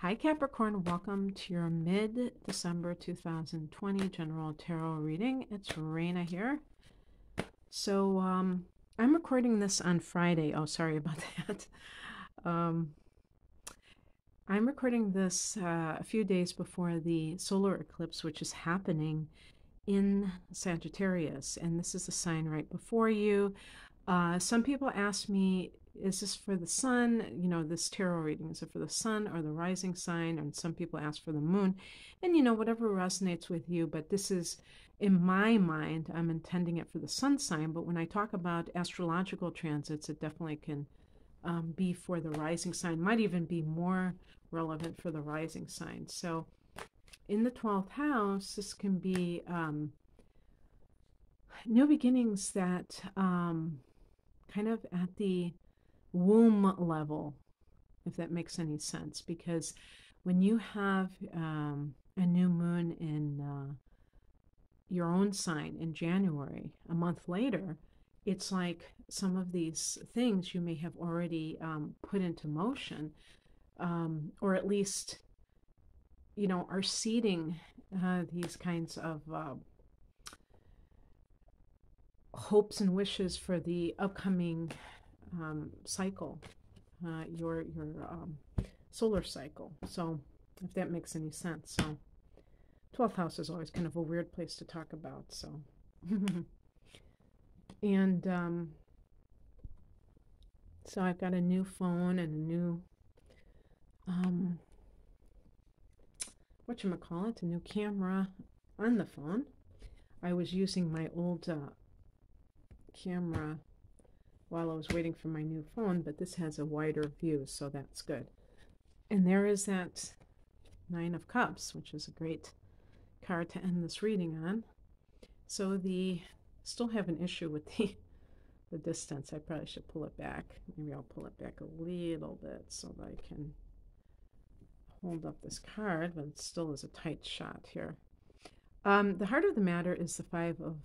Hi Capricorn, welcome to your mid-December 2020 general tarot reading. It's Raina here. So I'm recording this on Friday. Oh, sorry about that. Um, I'm recording this a few days before the solar eclipse, which is happening in Sagittarius, and this is the sign right before you. Some people ask me, is this for the sun? This tarot reading, is it for the sun or the rising sign? And some people ask for the moon. And, whatever resonates with you. But this is, in my mind, I'm intending it for the sun sign. But when I talk about astrological transits, it definitely can be for the rising sign. Might even be more relevant for the rising sign. So in the 12th house, this can be new beginnings that kind of at the womb level, if that makes any sense. Because when you have a new moon in your own sign in January, a month later, it's like some of these things you may have already put into motion, or at least, are seeding these kinds of hopes and wishes for the upcoming cycle, your solar cycle. So if that makes any sense. So 12th house is always kind of a weird place to talk about. So and so I've got a new phone and a new a new camera on the phone. I was using my old camera while I was waiting for my new phone, but this has a wider view, so that's good. And there is that Nine of Cups, which is a great card to end this reading on. So still have an issue with the distance. I probably should pull it back. Maybe I'll pull it back a little bit so that I can hold up this card, but it still is a tight shot here. The heart of the matter is the Five of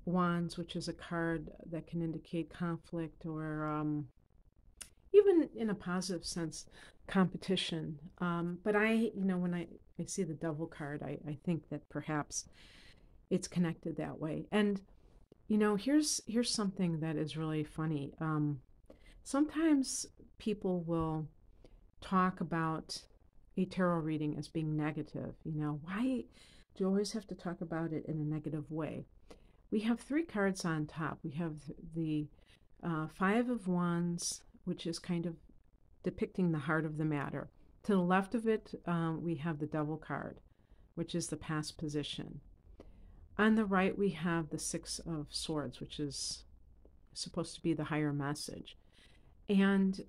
Wands, which is a card that can indicate conflict or even in a positive sense, competition. But when I see the Devil card, I think that perhaps it's connected that way. And, here's something that is really funny. Sometimes people will talk about a tarot reading as being negative. Why do you always have to talk about it in a negative way? We have three cards on top. We have the Five of Wands, which is kind of depicting the heart of the matter. To the left of it, we have the Devil card, which is the past position. On the right, we have the Six of Swords, which is supposed to be the higher message. And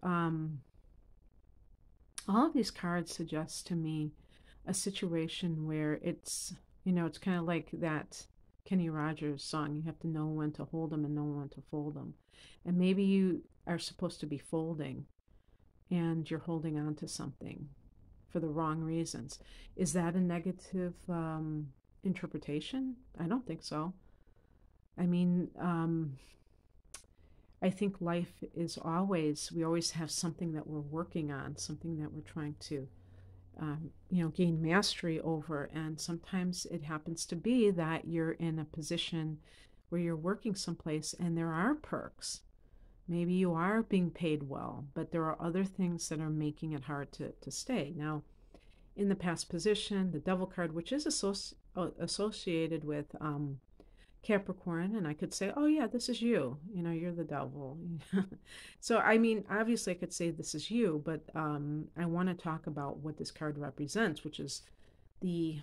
all of these cards suggest to me a situation where it's kind of like that Kenny Rogers song, you have to know when to hold them and know when to fold them. And maybe you are supposed to be folding and you're holding on to something for the wrong reasons. Is that a negative interpretation? I don't think so. I mean, I think life is we always have something that we're working on, something that we're trying to gain mastery over. And sometimes it happens to be that you're in a position where you're working someplace and there are perks. Maybe you are being paid well, but there are other things that are making it hard to stay. Now, in the past position, the Devil card, which is associated with Capricorn, and I could say, oh yeah, this is you, you're the Devil. So I mean, obviously I could say this is you, but I want to talk about what this card represents, which is the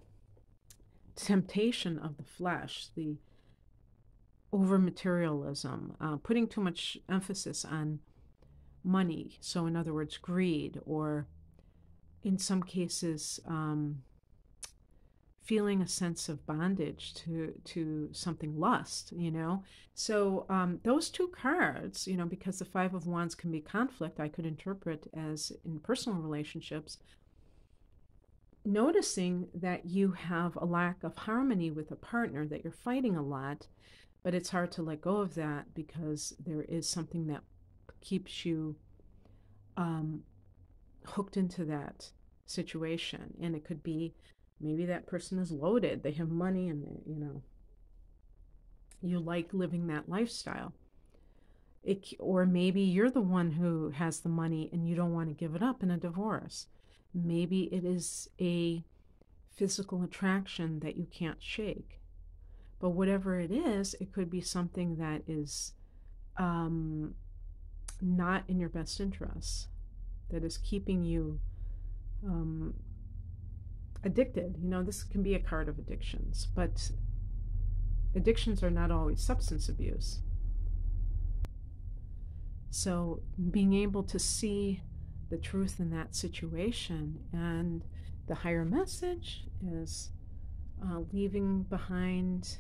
temptation of the flesh, the over materialism, putting too much emphasis on money. So in other words, greed, or in some cases feeling a sense of bondage to something, lust. So those two cards, because the Five of Wands can be conflict, I could interpret as in personal relationships, noticing that you have a lack of harmony with a partner, that you're fighting a lot, but it's hard to let go of that because there is something that keeps you hooked into that situation. And it could be maybe that person is loaded, they have money, and you like living that lifestyle. Or maybe you're the one who has the money and you don't want to give it up in a divorce. Maybe it is a physical attraction that you can't shake. But whatever it is, it could be something that is not in your best interests, that is keeping you addicted. This can be a card of addictions, but addictions are not always substance abuse. So being able to see the truth in that situation, and the higher message is leaving behind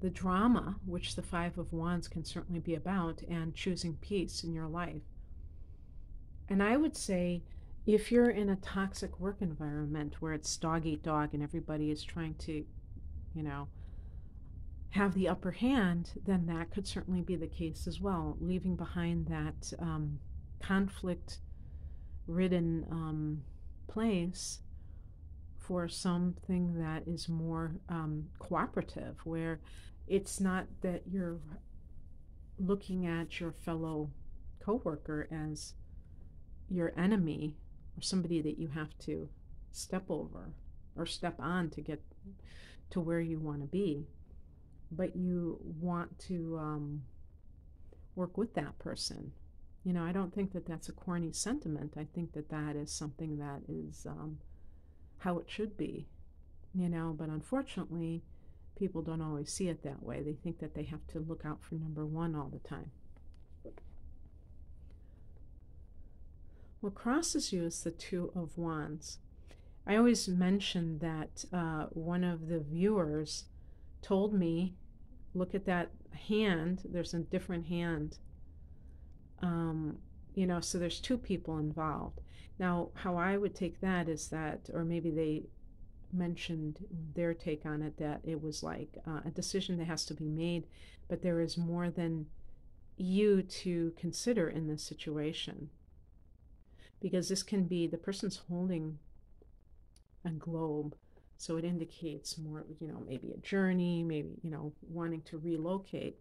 the drama, which the Five of Wands can certainly be about, and choosing peace in your life. And I would say, if you're in a toxic work environment where it's dog eat dog and everybody is trying to, have the upper hand, then that could certainly be the case as well. Leaving behind that conflict-ridden place for something that is more cooperative, where it's not that you're looking at your fellow coworker as your enemy or somebody that you have to step over or step on to get to where you want to be, but you want to work with that person. I don't think that that's a corny sentiment. I think that that is something that is how it should be, but unfortunately, people don't always see it that way. They think that they have to look out for number one all the time. What crosses you is the Two of Wands. I always mention that one of the viewers told me, look at that hand, there's a different hand. So there's two people involved. Now, how I would take that is that, or maybe they mentioned their take on it, that it was like a decision that has to be made, but there is more than you to consider in this situation. Because this can be, the person's holding a globe, so it indicates more, maybe a journey, maybe, wanting to relocate.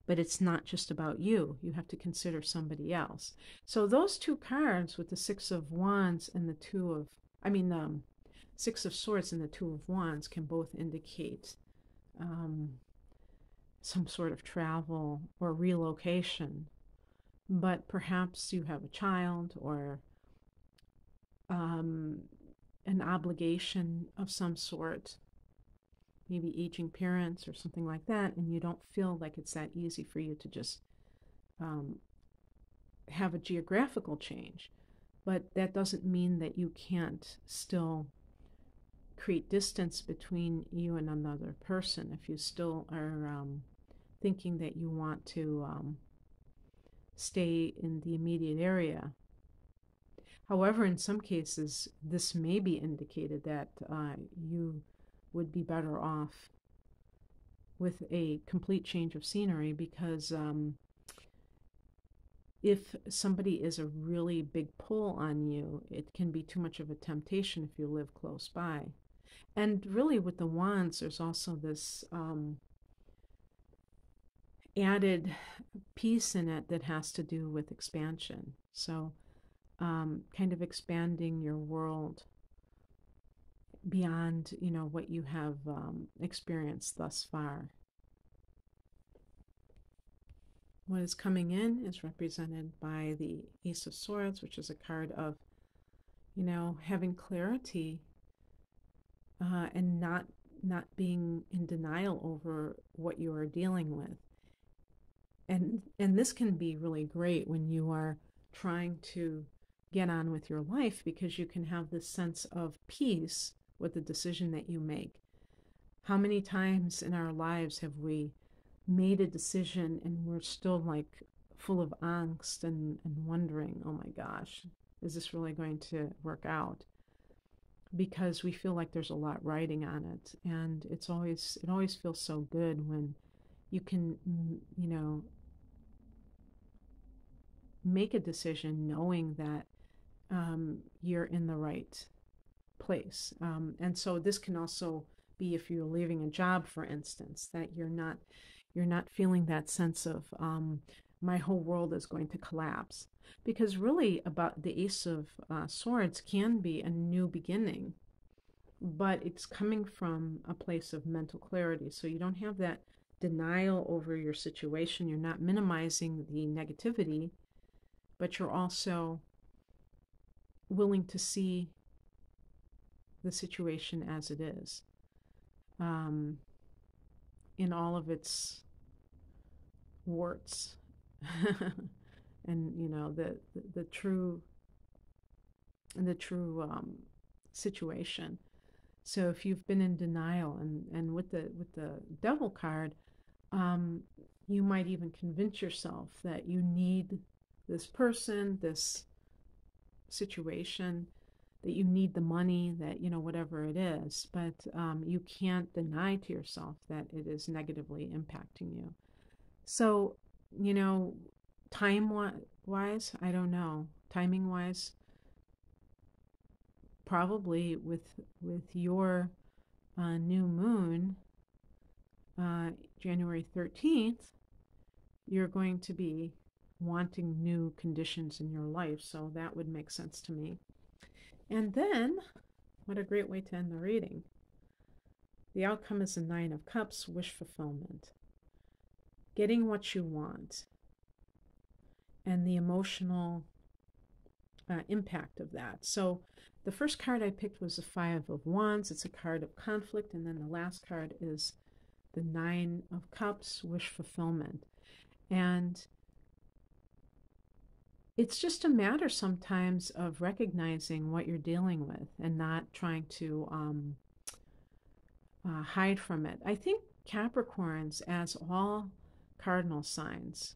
But it's not just about you. You have to consider somebody else. So those two cards with the Six of Wands and the Six of Swords and the Two of Wands can both indicate some sort of travel or relocation. But perhaps you have a child or an obligation of some sort, maybe aging parents or something like that, and you don't feel like it's that easy for you to just have a geographical change. But that doesn't mean that you can't still create distance between you and another person if you still are thinking that you want to stay in the immediate area. However, in some cases, this may be indicated that you would be better off with a complete change of scenery, because if somebody is a really big pull on you, it can be too much of a temptation if you live close by. And really with the Wands, there's also this added piece in it that has to do with expansion. So kind of expanding your world beyond, what you have experienced thus far. What is coming in is represented by the Ace of Swords, which is a card of, having clarity and not being in denial over what you are dealing with. And this can be really great when you are trying to get on with your life, because you can have this sense of peace with the decision that you make. How many times in our lives have we made a decision and we're still like full of angst and wondering, oh my gosh, is this really going to work out? Because we feel like there's a lot riding on it. And it always feels so good when you can, make a decision knowing that you're in the right place. And so this can also be if you're leaving a job, for instance, that you're not feeling that sense of my whole world is going to collapse. Because really, about the Ace of Swords can be a new beginning, but it's coming from a place of mental clarity. So you don't have that denial over your situation. You're not minimizing the negativity, but you're also willing to see the situation as it is, um, in all of its warts, and the true situation. So if you've been in denial, and with the Devil card, um, you might even convince yourself that you need this person, this situation, that you need the money, that whatever it is, but you can't deny to yourself that it is negatively impacting you. So, time wise, I don't know. Timing wise, probably with your new moon, January 13th, you're going to be wanting new conditions in your life. So that would make sense to me. And then, what a great way to end the reading. The outcome is the Nine of Cups, wish fulfillment. Getting what you want and the emotional impact of that. So the first card I picked was the Five of Wands. It's a card of conflict. And then the last card is the Nine of Cups, wish fulfillment. And it's just a matter sometimes of recognizing what you're dealing with and not trying to hide from it. I think Capricorns, as all cardinal signs,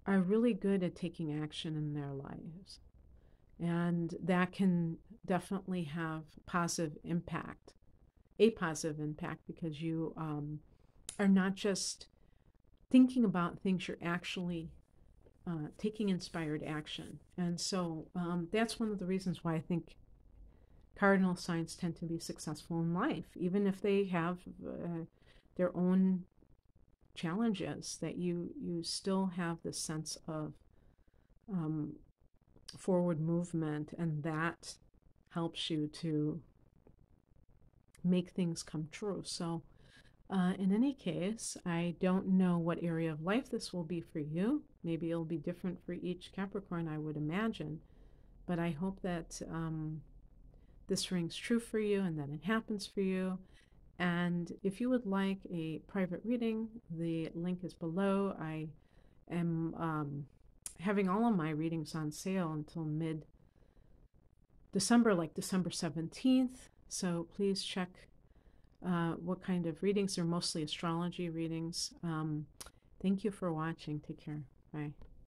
are really good at taking action in their lives. And that can definitely have a positive impact, because you are not just thinking about things, you're actually taking inspired action. And so that's one of the reasons why I think cardinal signs tend to be successful in life, even if they have their own challenges, that you still have this sense of forward movement, and that helps you to make things come true. So in any case, I don't know what area of life this will be for you. Maybe it'll be different for each Capricorn, I would imagine. But I hope that this rings true for you and that it happens for you. And if you would like a private reading, the link is below. I am having all of my readings on sale until mid-December, like December 17th. So please check what kind of readings. They're mostly astrology readings. Thank you for watching. Take care. Bye.